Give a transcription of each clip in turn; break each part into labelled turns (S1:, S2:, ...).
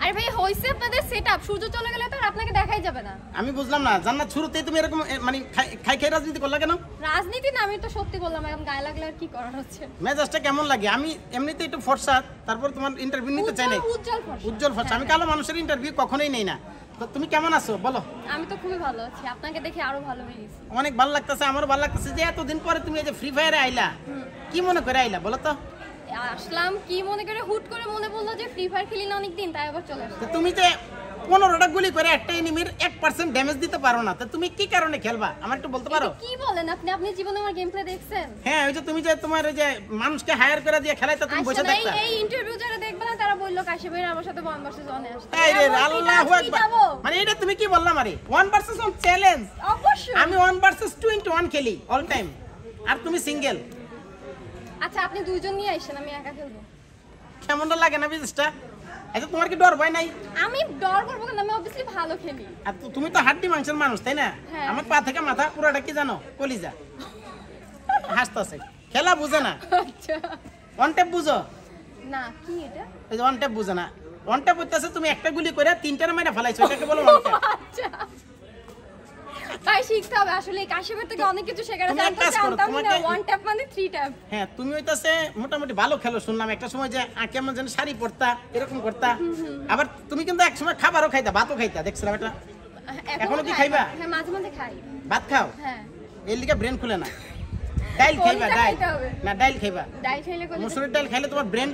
S1: আরে ভাই হইছে আপনাদের সেটআপ, সূর্য চলে গেলে তো আর আপনাকে দেখাই যাবে না।
S2: আমি বুঝলাম না জান্নাত, শুরুতেই তুমি এরকম মানে খাই খাই রাজনীতি করলা কেন?
S1: রাজনীতি না, আমি তো সত্যি বললাম, এখন গায়ে লাগলে আর কি করার হচ্ছে।
S2: মেজাজটা কেমন লাগে? আমি এমনিতেই একটু ফর্সা, তারপর তোমার ইন্টারভিউ নিতে চাই না। উজ্জ্বল ফর্সা। আমি কালো মানুষের ইন্টারভিউ কখনোই নেই না। তো তুমি কেমন আছো বলো?
S1: আমি তো খুবই ভালো আছি, আপনাকে দেখে আরো ভালো হয়ে গেছি।
S2: অনেক ভালো লাগতেছে, আমারও ভালো লাগতেছে যে এতদিন পরে তুমি এই যে ফ্রি ফায়ারে আইলা। কি মনে করে আইলা বলো তো?
S1: আসলাম কি মনে করে, হুট করে মনে পড়লো যে ফ্রি ফায়ার খেলি না অনেকদিন, তাই আবার চলে আসলাম।
S2: তুমি যে 15টা গুলি করে একটা এনিমির 1% ড্যামেজ দিতে পারো না, তো তুমি কি কারণে খেলবা আমার একটু বলতে পারো?
S1: কি বলেন আপনি? আপনি জীবনে আমার গেম প্লে দেখছেন?
S2: হ্যাঁ, ওই যে তুমি যে তোমার এই যে মানুষকে হায়ার করে দিয়ে খেলাইতা, তুমি বসে থাকতা।
S1: এই ইন্টারভিউ যারা দেখবে না তারা বললো কাশি ভাই আমার সাথে 1 ভার্সেস 1 এ আসতে।
S2: এই রে আল্লাহু আকবার, মানে এটা তুমি কি বললা মারি? 1 ভার্সেস 1 চ্যালেঞ্জ?
S1: অবশ্যই
S2: আমি 1 ভার্সেস 21 খেলি অল টাইম, আর তুমি সিঙ্গেল।
S1: আচ্ছা আপনি দুইজন নিয়ে আইছেন, আমি একা খেলবো।
S2: কেমনটা লাগে না বিজনেসটা? আচ্ছা তোমার কি ডর ভয় নাই?
S1: আমি ডর করবো কেন? আমি অবভিয়াসলি ভালো খেলি।
S2: আর তুমি তো হাড্ডি মাংসের মানুষ তাই না? আমার পা থেকে মাথা পুরোটা কি জানো? কলিজা। হাসতাছে, খেলা বুঝে না।
S1: আচ্ছা
S2: ওয়ান ট্যাপ বুঝো
S1: না? কি এটা?
S2: এই যে ওয়ান ট্যাপ বুঝো না? ওয়ান ট্যাপ হইতাছে তুমি একটা গুলি করে তিনটার মাইরা ফেলাইছো, এটাকে বলো ওয়ান ট্যাপ।
S1: আচ্ছা তাই শিখতে হবে আসলে। কাশিমের থেকে অনেক কিছু শেখার আছে। আমি তো
S2: কাজ করো,
S1: জানতাম না
S2: তোমাকে
S1: 1 ট্যাপ মানে 3 ট্যাপ।
S2: হ্যাঁ, তুমি হইতাছে মোটামুটি ভালো খেলো শুনলাম। একটা সময় যে কেমন যেন শাড়ি পরতা, এরকম করতা। আবার তুমি কিন্তু এক সময় খাবারও খাইতা, ভাতও খাইতা, দেখছিলাম এটা। এখনো কি খাইবা?
S1: হ্যাঁ মাঝে মাঝে খাই।
S2: ভাত খাও?
S1: হ্যাঁ।
S2: এর লিগে ব্রেন খুলে না। ডাইল খাইবা, ডাইল না, ডাইল খাইবা।
S1: ডাইল খাইলে কলিজা।
S2: মুসুরির ডাইল খাইলে তোমার ব্রেন।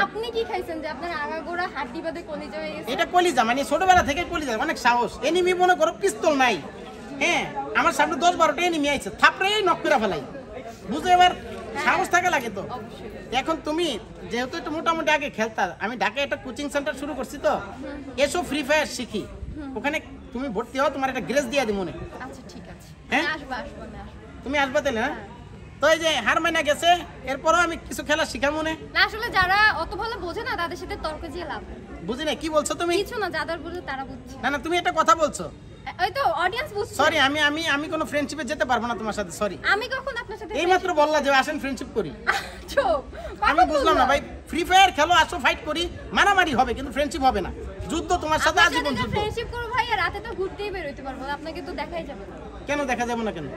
S1: আপনি কি খাইছেন যে আপনার আগাগোড়া হাড্ডি বাদে কলিজা হয়ে গেছে?
S2: এটা কলিজা, মানে ছোটবেলা থেকে কলিজা, অনেক সাহস। এনিমি মনে করো পিস্তল নাই, হ্যাঁ আমার সামনে 10-12টা এনিমি আইছে, থাপড়েই নক করে ফেলাই, বুঝো? এবার সাহস থাকা লাগে তো। এখন তুমি যেহেতু একটু মোটামুটি আগে খেলতা, আমি ঢাকায় একটা কোচিং সেন্টার শুরু করছি, তো এসো ফ্রি ফায়ার শিখি। ওখানে তুমি ভর্তি হও, তোমার একটা গ্রেস দিয়ে দিই মনে।
S1: আচ্ছা ঠিক আছে,
S2: হ্যাঁ
S1: আসবো আসবো না।
S2: তুমি আসবা তাহলে? হ্যাঁ, তো এই যে হার মাইনা গেছে, এরপরও আমি কিছু খেলা শিখা মনে।
S1: না আসলে যারা অত ভালো বোঝে না তাদের সাথে তর্ক দিয়ে লাভ।
S2: বুঝি না কি বলছো তুমি?
S1: কিছু না, যাদের বুঝে তারা বুঝছে।
S2: না না, তুমি একটা কথা বলছো।
S1: ওই তো অডিয়েন্স বুঝছে।
S2: সরি, আমি আমি আমি কোনো ফ্রেন্ডশিপে যেতে পারবো না তোমার সাথে, সরি।
S1: আমি কখন আপনার সাথে?
S2: এইমাত্র বললা যে আসেন ফ্রেন্ডশিপ করি।
S1: চুপ।
S2: আমি বুঝলাম না ভাই, ফ্রি ফায়ার খেলো, আসো ফাইট করি, মারামারি হবে কিন্তু ফ্রেন্ডশিপ হবে না। যুদ্ধ তোমার সাথে আজীবন যুদ্ধ।
S1: ফ্রেন্ডশিপ করব ভাই, আর রাতে তো ঘুরতেই বের হইতে পারবো, আপনাকে তো দেখাই যাবে না।
S2: কেন দেখা যাবে না? কেন?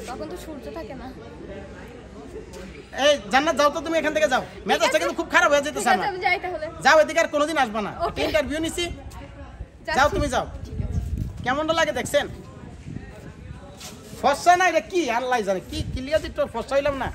S1: তখন তো সূর্য থাকে না।
S2: এই জান্নাত, যাও তো তুমি এখান থেকে যাও, মেজাজটা কিন্তু খুব খারাপ হয়ে যেতেছে আমার।
S1: আমি যাই তাহলে।
S2: যাও, এদিকে আর কোনোদিন আসবা না। ইন্টারভিউ নিছি, যাও তুমি যাও। কেমনটা লাগে দেখছেন? ফসা না, এটা কি আল্লাহ জানে, কি ক্লিয়ার দিত, ফসা হইলাম না।